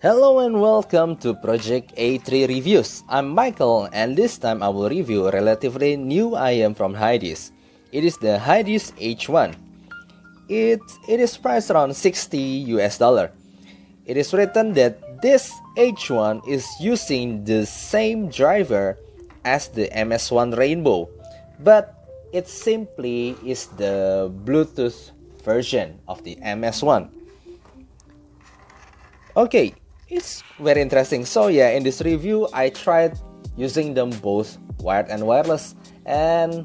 Hello and welcome to Project A3 Reviews. I'm Michael and this time I will review a relatively new item from Hidizs. It is the Hidizs H1. It is priced around 60 US dollar. It is written that this H1 is using the same driver as the MS1 Rainbow, but it simply is the Bluetooth version of the MS1. Okay, it's very interesting. So yeah, in this review, I tried using them both wired and wireless. And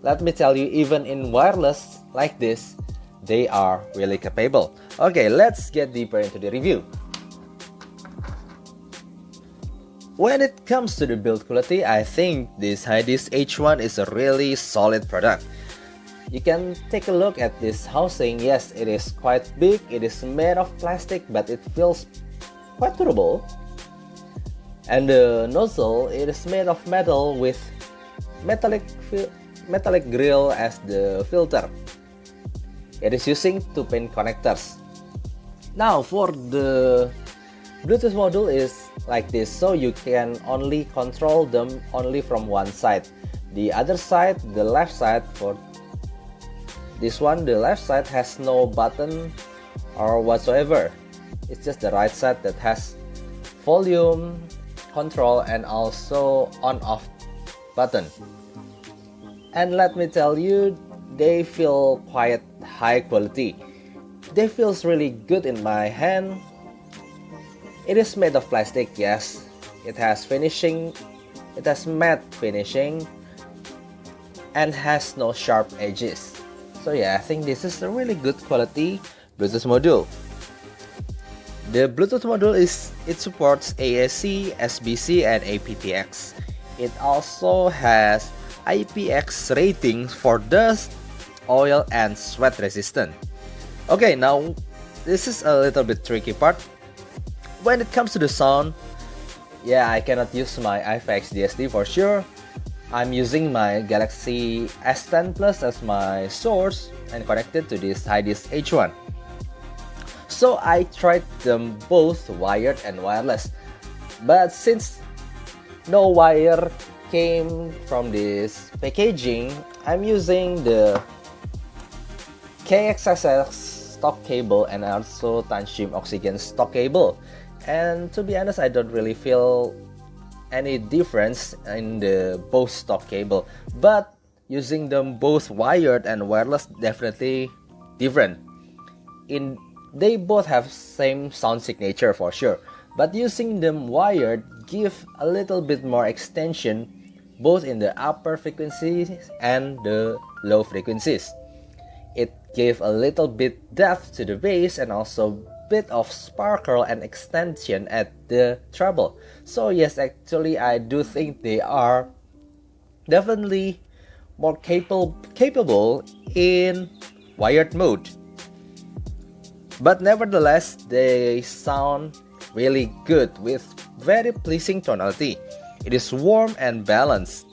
let me tell you, even in wireless like this, they are really capable. Okay, let's get deeper into the review. When it comes to the build quality, I think this Hidizs H1 is a really solid product. You can take a look at this housing. Yes, it is quite big. It is made of plastic, but it feels quite durable. And the nozzle, it is made of metal with metallic grill as the filter. It is using 2-pin connectors. Now for the Bluetooth module is like this, so you can only control them only from one side. The other side, the left side, for this one, the left side has no button or whatsoever. It's just the right side that has volume control and also on-off button. And let me tell you, they feel quite high quality. They feels really good in my hand. It is made of plastic, yes. It has finishing. It has matte finishing and has no sharp edges. So yeah, I think this is a really good quality Bluetooth module. The Bluetooth module supports AAC, SBC, and aptX. It also has IPX ratings for dust, oil, and sweat resistant. Okay, now this is a little bit tricky part. When it comes to the sound, yeah, I cannot use my iFX DSD for sure. I'm using my Galaxy S10 Plus as my source and connected to this Hidizs H1. So I tried them both wired and wireless. But since no wire came from this packaging, I'm using the KXSX stock cable and also Tanshim Oxygen stock cable. And to be honest, I don't really feel any difference in the both stock cable, but using them both wired and wireless definitely different. They both have same sound signature for sure, but using them wired give a little bit more extension both in the upper frequencies and the low frequencies. It gave a little bit depth to the bass and also bit of sparkle and extension at the treble. So yes, actually I do think they are definitely more capable in wired mode. But nevertheless, they sound really good with very pleasing tonality. It is warm and balanced.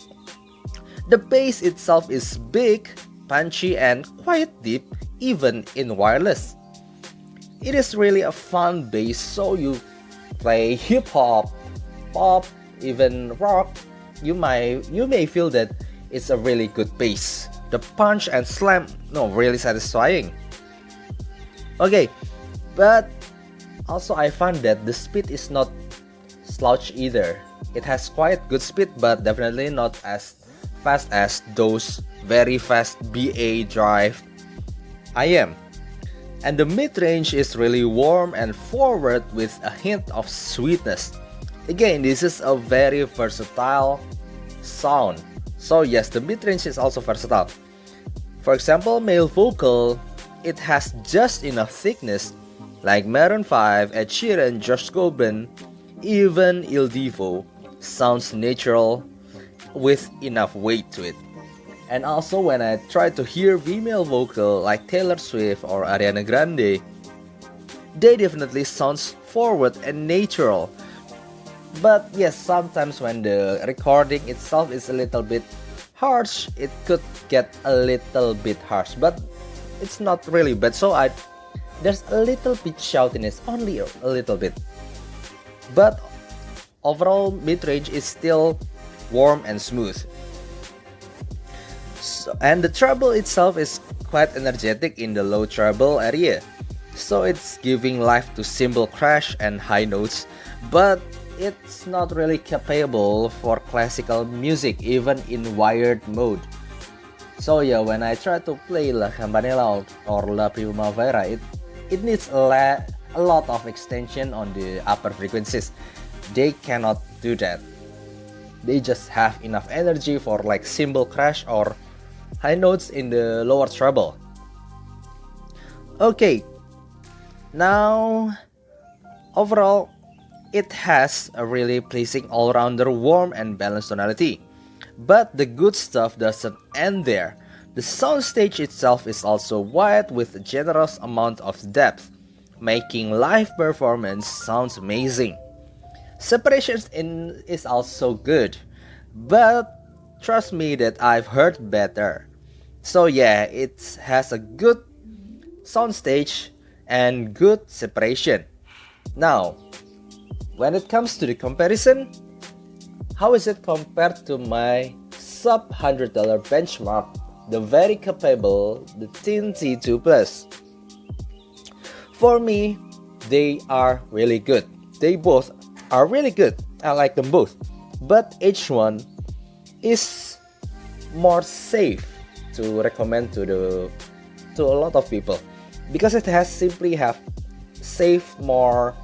The bass itself is big, punchy, and quite deep even in wireless. It is really a fun bass, so you play hip hop, pop, even rock, you may feel that it's a really good bass. The punch and slam, no, really satisfying. Okay, but also I found that the speed is not slouch either. It has quite good speed, but definitely not as fast as those very fast BA drive IM. And the mid-range is really warm and forward with a hint of sweetness. Again, this is a very versatile sound. So yes, the mid-range is also versatile. For example, male vocal, it has just enough thickness, like Maroon 5, Ed Sheeran, Josh Groban, even Il Divo sounds natural with enough weight to it. And also when I try to hear female vocal like Taylor Swift or Ariana Grande, they definitely sounds forward and natural. But yes, sometimes when the recording itself is a little bit harsh, it could get a little bit harsh, but it's not really bad. So there's a little bit shoutiness, only a little bit. but overall mid-range is still warm and smooth. And the treble itself is quite energetic in the low treble area, so it's giving life to cymbal crash and high notes, but it's not really capable for classical music even in wired mode. So yeah, when I try to play La Campanella or La Primavera, it needs a lot of extension on the upper frequencies. They cannot do that. They just have enough energy for like cymbal crash or high notes in the lower treble. Okay, now overall it has a really pleasing all-rounder warm and balanced tonality. But the good stuff doesn't end there. The soundstage itself is also wide with a generous amount of depth, making live performance sounds amazing. Separation is also good, but trust me that I've heard better. So yeah, it has a good soundstage and good separation. Now, when it comes to the comparison, how is it compared to my sub $100 benchmark, the very capable, the T2plus? For me, they are really good. They both are really good. I like them both. But H1 is more safe to recommend to a lot of people because it has simply have safe, more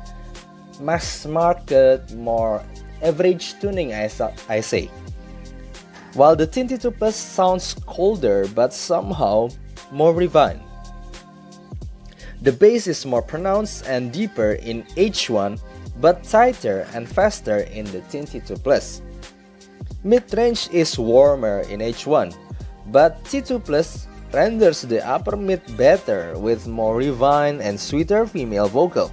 mass market, more average tuning, I say. While the T2plus sounds colder but somehow more refined. The bass is more pronounced and deeper in H1 but tighter and faster in the T2plus. Mid-range is warmer in H1, but T2plus renders the upper mid better with more refined and sweeter female vocal.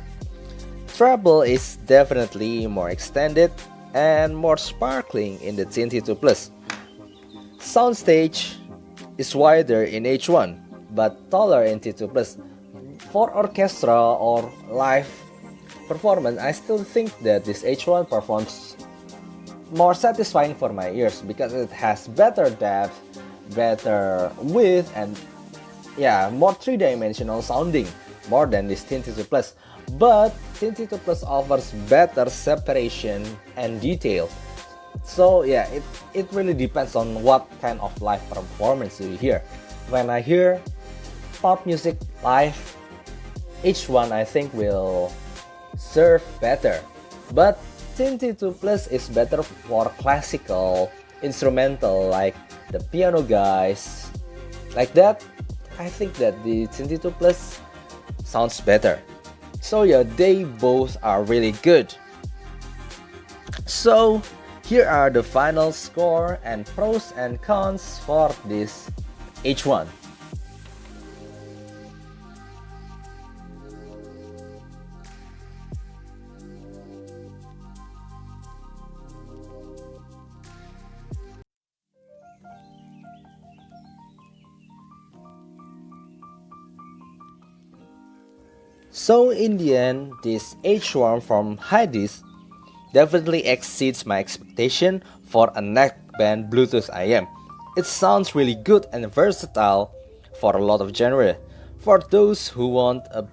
Treble is definitely more extended and more sparkling in the T2plus. Soundstage is wider in H1 but taller in T2plus. For orchestra or live performance, I still think that this H1 performs more satisfying for my ears because it has better depth, better width, and yeah, more three-dimensional sounding more than this T2plus. But T2plus offers better separation and detail. So yeah, it really depends on what kind of live performance you hear. When I hear pop music live, H1 I think will serve better. But T2plus is better for classical, instrumental, like the piano guys. Like that, I think that the T2plus sounds better. So yeah, they both are really good. So here are the final score and pros and cons for this H1. So in the end, this H1 from Hidizs definitely exceeds my expectation for a neckband Bluetooth IM. It sounds really good and versatile for a lot of genre. For those who want a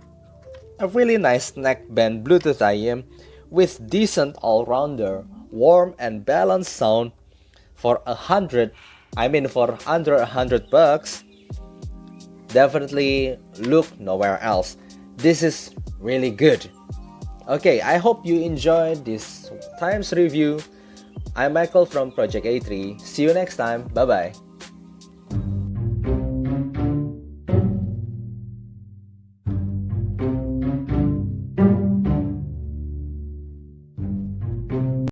really nice neckband Bluetooth IM with decent all-rounder, warm and balanced sound for for under $100, definitely look nowhere else. This is really good. Okay, I hope you enjoyed this times review. I'm Michael from Project A3. See you next time. Bye bye.